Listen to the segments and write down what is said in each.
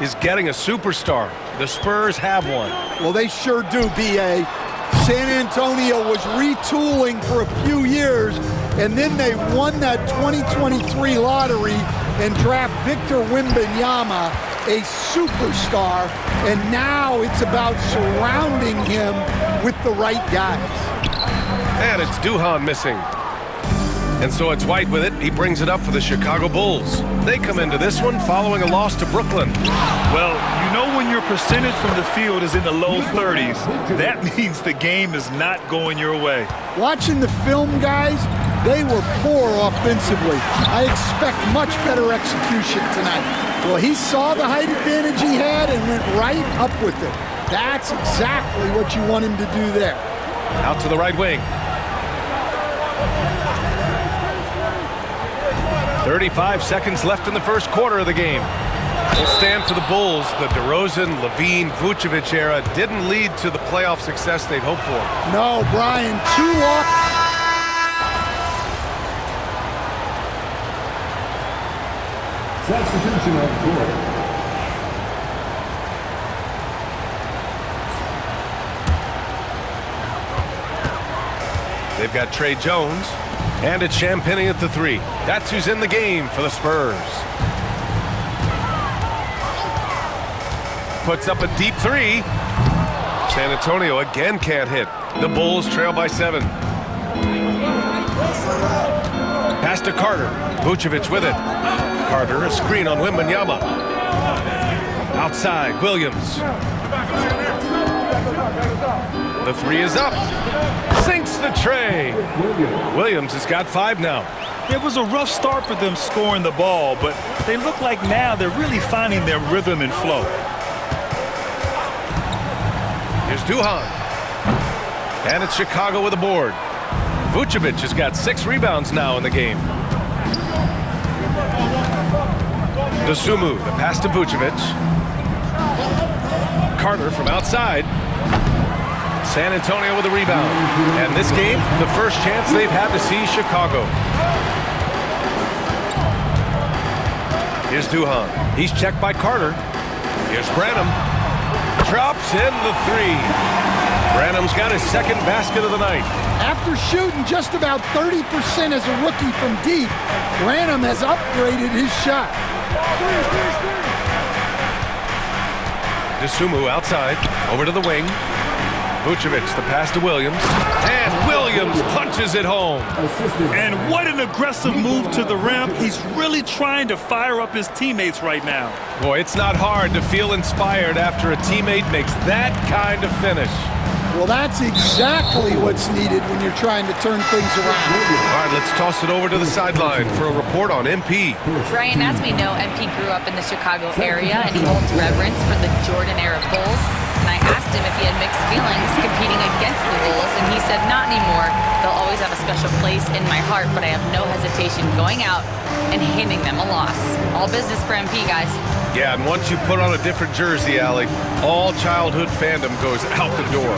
is getting a superstar. The Spurs have one. Well, they sure do, B.A. San Antonio was retooling for a few years, and then they won that 2023 lottery and draft Victor Wembanyama, a superstar, and now it's about surrounding him with the right guys. And it's Duhan missing. And so it's White with it. He brings it up for the Chicago Bulls. They come into this one following a loss to Brooklyn. Well, you know when your percentage from the field is in the low 30s, that means the game is not going your way. Watching the film, guys, they were poor offensively. I expect much better execution tonight. Well, he saw the height advantage he had and went right up with it. That's exactly what you want him to do there. Out to the right wing. 35 seconds left in the first quarter of the game. Will stand for the Bulls. The DeRozan, Levine, Vucevic era didn't lead to the playoff success they'd hoped for. No, Brian, too long. Substitution on the court. They've got Trey Jones, and it's Champagnie at the three. That's who's in the game for the Spurs. Puts up a deep three. San Antonio again can't hit. The Bulls trail by 7. Pass to Carter. Vucevic with it. Carter, a screen on Wembanyama. Outside, Williams. The three is up. Sinks the tray. Williams has got 5 now. It was a rough start for them scoring the ball, but they look like now they're really finding their rhythm and flow. Here's Duhan. And it's Chicago with a board. Vucevic has got 6 rebounds now in the game. Dosunmu, the pass to Vucevic. Carter from outside. San Antonio with a rebound. And this game, the first chance they've had to see Chicago. Here's Duhan. He's checked by Carter. Here's Branham. Drops in the 3. Branham's got his second basket of the night. After shooting just about 30% as a rookie from deep, Branham has upgraded his shot. Dosunmu outside, over to the wing. Vucevic, the pass to Williams. And Williams punches it home. And what an aggressive move to the rim. He's really trying to fire up his teammates right now. Boy, it's not hard to feel inspired after a teammate makes that kind of finish. Well, that's exactly what's needed when you're trying to turn things around. All right, let's toss it over to the sideline for a report on MP. Brian, as we know, MP grew up in the Chicago area, and he holds reverence for the Jordan-era Bulls. And I asked him if he had mixed feelings competing against the Bulls, and he said, not anymore. They'll always have a special place in my heart, but I have no hesitation going out and handing them a loss. All business for MP, guys. Yeah, and once you put on a different jersey, Allie, all childhood fandom goes out the door.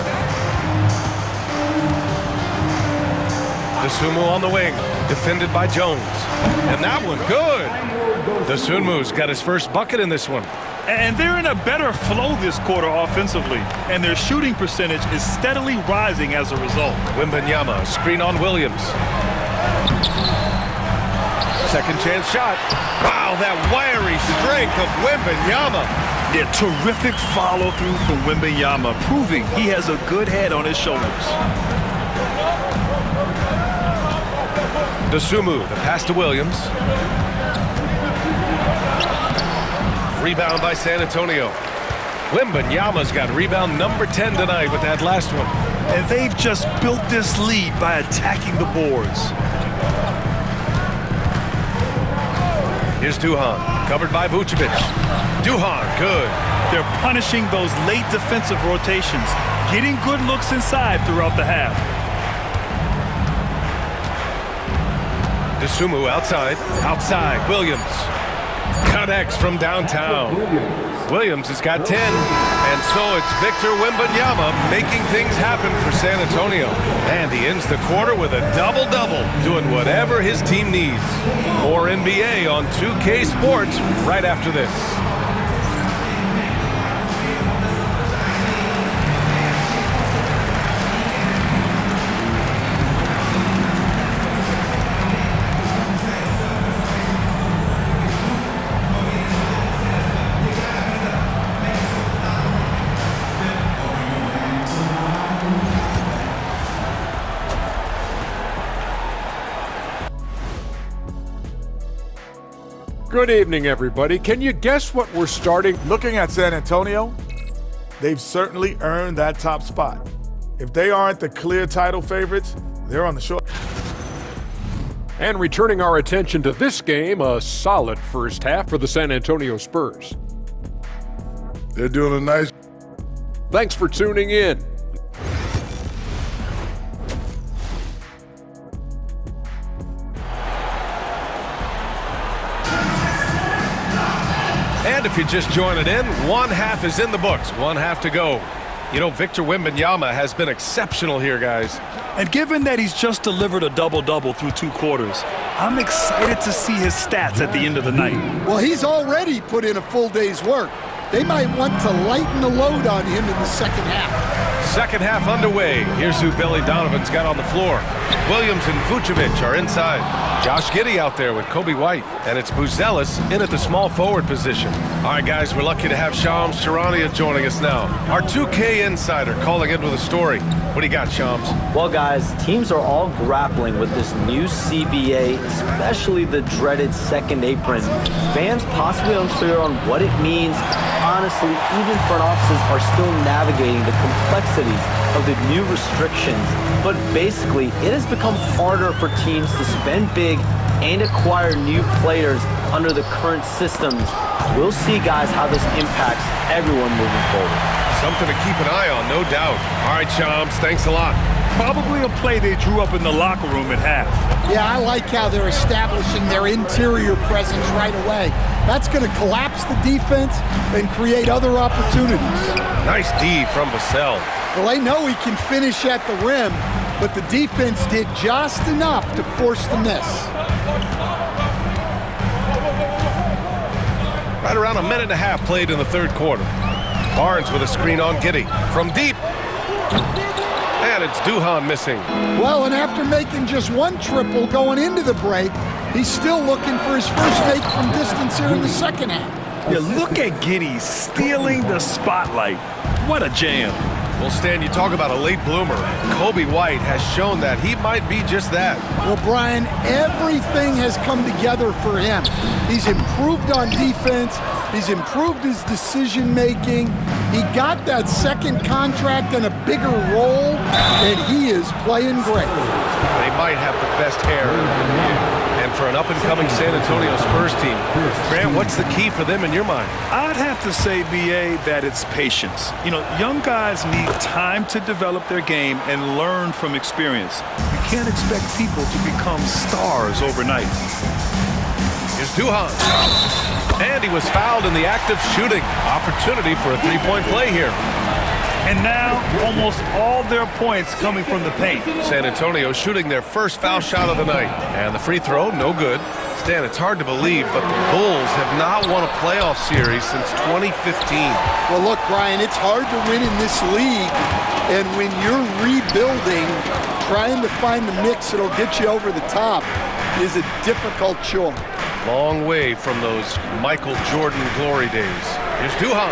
Dosunmu on the wing, defended by Jones. And that one, good. Dosunmu's got his first bucket in this one. And they're in a better flow this quarter offensively, and their shooting percentage is steadily rising as a result. Wembanyama, screen on Williams. Second chance shot. Wow, that wiry strength of Wembanyama. Yeah, terrific follow-through from Wembanyama, proving he has a good head on his shoulders. Dosunmu, the pass to Williams. Rebound by San Antonio. Wembanyama's got rebound number 10 tonight with that last one. And they've just built this lead by attacking the boards. Here's Duhan, covered by Vucevic. Duhan, good. They're punishing those late defensive rotations, getting good looks inside throughout the half. Dosunmu outside, Williams. Connects from downtown. Williams has got 10, and so it's Victor Wembanyama making things happen for San Antonio. And he ends the quarter with a double-double, doing whatever his team needs. More NBA on 2K Sports right after this. Good evening, everybody. Can you guess what we're starting? Looking at San Antonio, they've certainly earned that top spot. If they aren't the clear title favorites, they're on the short. And returning our attention to this game, a solid first half for the San Antonio Spurs. They're doing a nice. Thanks for tuning in. And if you're just joining in, one half is in the books, one half to go. You know, Victor Wembanyama has been exceptional here, guys. And given that he's just delivered a double-double through 2 quarters, I'm excited to see his stats at the end of the night. Well, he's already put in a full day's work. They might want to lighten the load on him in the second half. Second half underway. Here's who Billy Donovan's got on the floor. Williams and Vucevic are inside. Josh Giddey out there with Kobe White. And it's Buzelis in at the small forward position. All right, guys, we're lucky to have Shams Charania joining us now. Our 2K insider calling in with a story. What do you got, Shams? Well, guys, teams are all grappling with this new CBA, especially the dreaded second apron. Fans possibly unclear on what it means. Honestly, even front offices are still navigating the complexities of the new restrictions. But basically, it has become harder for teams to spend big and acquire new players under the current systems. We'll see, guys, how this impacts everyone moving forward. Something to keep an eye on, no doubt. All right, Shams, thanks a lot. Probably a play they drew up in the locker room at half. Yeah, I like how they're establishing their interior presence right away. That's going to collapse the defense and create other opportunities. Nice D from Vassell. Well, they know he can finish at the rim, but the defense did just enough to force the miss. Right around a minute and a half played in the third quarter. Barnes with a screen on Giddey. From deep. And it's Duhan missing. Well, and after making just one triple going into the break, he's still looking for his first make from distance here in the second half. Yeah, look at Giddey stealing the spotlight. What a jam. Well, Stan, you talk about a late bloomer. Kobe White has shown that he might be just that. Well, Brian, everything has come together for him. He's improved on defense. He's improved his decision-making. He got that second contract and a bigger role, and he is playing great. They might have the best hair in the NBA. And for an up-and-coming San Antonio Spurs team, Grant, what's the key for them in your mind? I'd have to say, B.A., that it's patience. You know, young guys need time to develop their game and learn from experience. You can't expect people to become stars overnight. Here's Duhan. And he was fouled in the act of shooting. Opportunity for a three-point play here. And now, almost all their points coming from the paint. San Antonio shooting their first foul shot of the night. And the free throw, no good. Stan, it's hard to believe, but the Bulls have not won a playoff series since 2015. Well, look, Brian, it's hard to win in this league. And when you're rebuilding, trying to find the mix that'll get you over the top is a difficult chore. Long way from those Michael Jordan glory days. Here's Duhan.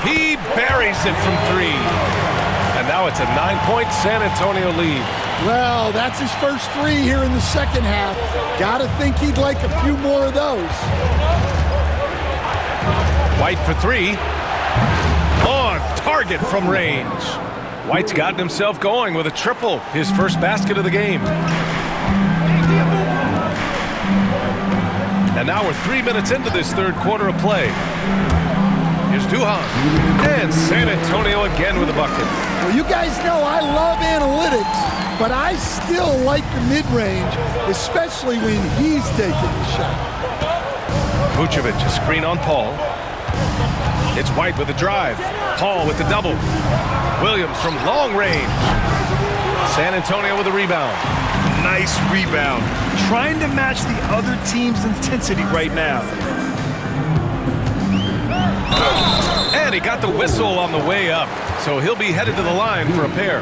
He buries it from 3. And now it's a 9-point San Antonio lead. Well, that's his first 3 here in the second half. Gotta think he'd like a few more of those. White for 3. On target from range. White's gotten himself going with a triple, his first basket of the game. And now we're 3 minutes into this third quarter of play. Here's Duhan. And San Antonio again with a bucket. Well, you guys know I love analytics, but I still like the mid-range, especially when he's taking the shot. Vucevic, a screen on Paul. It's White with the drive. Paul with the double. Williams from long range. San Antonio with a rebound. Nice rebound. Trying to match the other team's intensity right now. And he got the whistle on the way up, so he'll be headed to the line for a pair.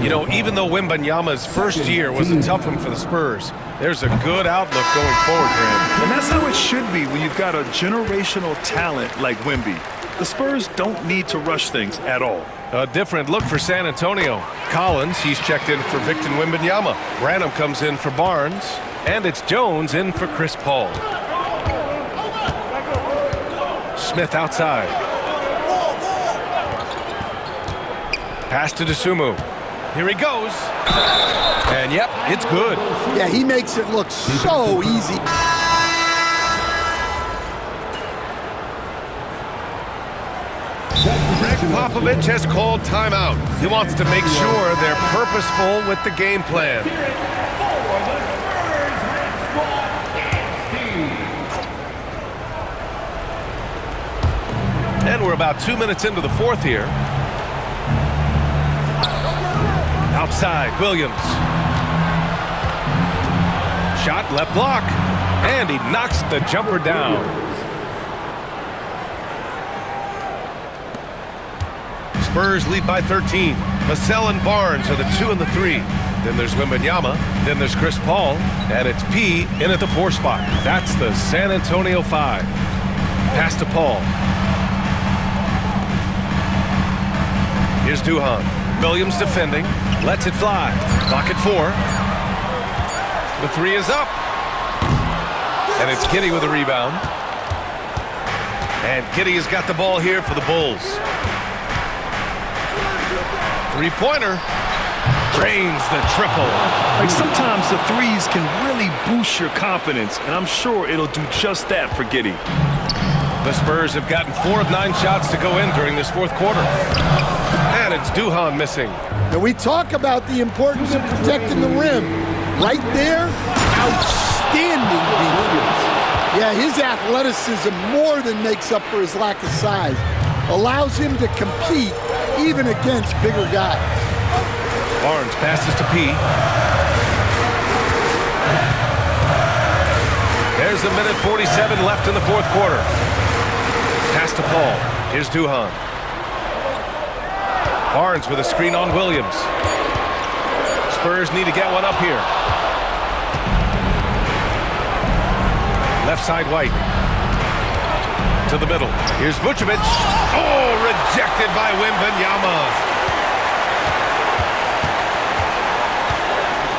You know, even though Wembanyama's first year was a tough one for the Spurs, there's a good outlook going forward for him. And that's how it should be when you've got a generational talent like Wemby. The Spurs don't need to rush things at all. A different look for San Antonio. Collins, he's checked in for Victor Wembanyama. Branham comes in for Barnes. And it's Jones in for Chris Paul. Smith outside. Pass to Dosunmu. Here he goes. And yep, it's good. Yeah, he makes it look so easy. Greg Popovich has called timeout. He wants to make sure they're purposeful with the game plan. And we're about 2 minutes into the fourth here. Outside, Williams. Shot left block. And he knocks the jumper down. Spurs lead by 13. Vassell and Barnes are the 2 and the 3. Then there's Wembanyama. Then there's Chris Paul. And it's P in at the 4 spot. That's the San Antonio 5. Pass to Paul. Here's Duhan. Williams defending. Lets it fly. Clock at 4. The 3 is up. And it's Giddey with a rebound. And Giddey has got the ball here for the Bulls. Three-pointer. Drains the triple. Like sometimes the threes can really boost your confidence, and I'm sure it'll do just that for Giddey. The Spurs have gotten 4 of 9 shots to go in during this fourth quarter. And it's Duhan missing. Now we talk about the importance of protecting the rim. Right there, outstanding defense. Yeah, his athleticism more than makes up for his lack of size. Allows him to compete even against bigger guys. Barnes passes to P. There's a minute 47 left in the fourth quarter. Pass to Paul. Here's Duhan. Barnes with a screen on Williams. Spurs need to get one up here. Left side White. To the middle. Here's Vucevic. Oh, rejected by Wembanyama.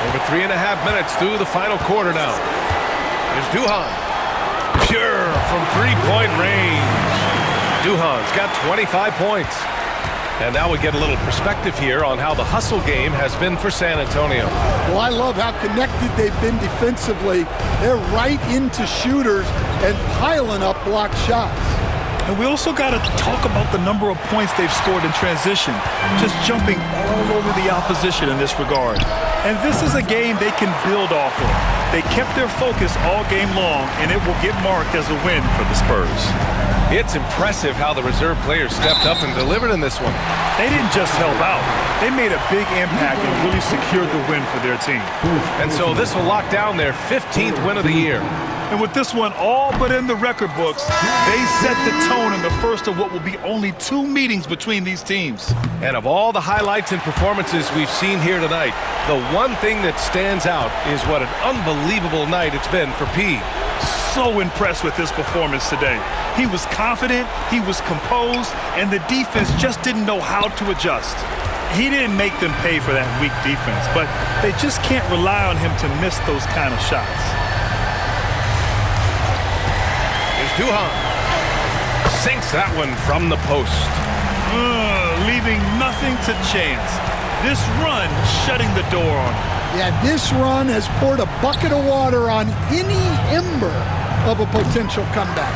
Over 3.5 minutes through the final quarter now. Here's Duhan. Pure from three-point range. Duhan's got 25 points. And now we get a little perspective here on how the hustle game has been for San Antonio. Well, I love how connected they've been defensively. They're right into shooters and piling up blocked shots. And we also got to talk about the number of points they've scored in transition, just jumping all over the opposition in this regard. And this is a game they can build off of. They kept their focus all game long, and it will get marked as a win for the Spurs. It's impressive how the reserve players stepped up and delivered in this one. They didn't just help out. They made a big impact and really secured the win for their team. And so this will lock down their 15th win of the year. And with this one all but in the record books, they set the tone in the first of what will be only 2 meetings between these teams. And of all the highlights and performances we've seen here tonight, the one thing that stands out is what an unbelievable night it's been for P. So impressed with his performance today. He was confident, he was composed, and the defense just didn't know how to adjust. He didn't make them pay for that weak defense, but they just can't rely on him to miss those kind of shots. Duhan sinks that one from the post. Leaving nothing to chance. This run shutting the door on him. Yeah, this run has poured a bucket of water on any ember of a potential comeback.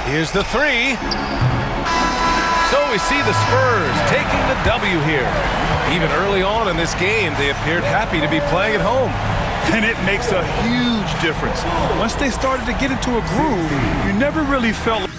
Here's the 3. So we see the Spurs taking the W here. Even early on in this game, they appeared happy to be playing at home. And it makes a huge difference. Once they started to get into a groove, you never really felt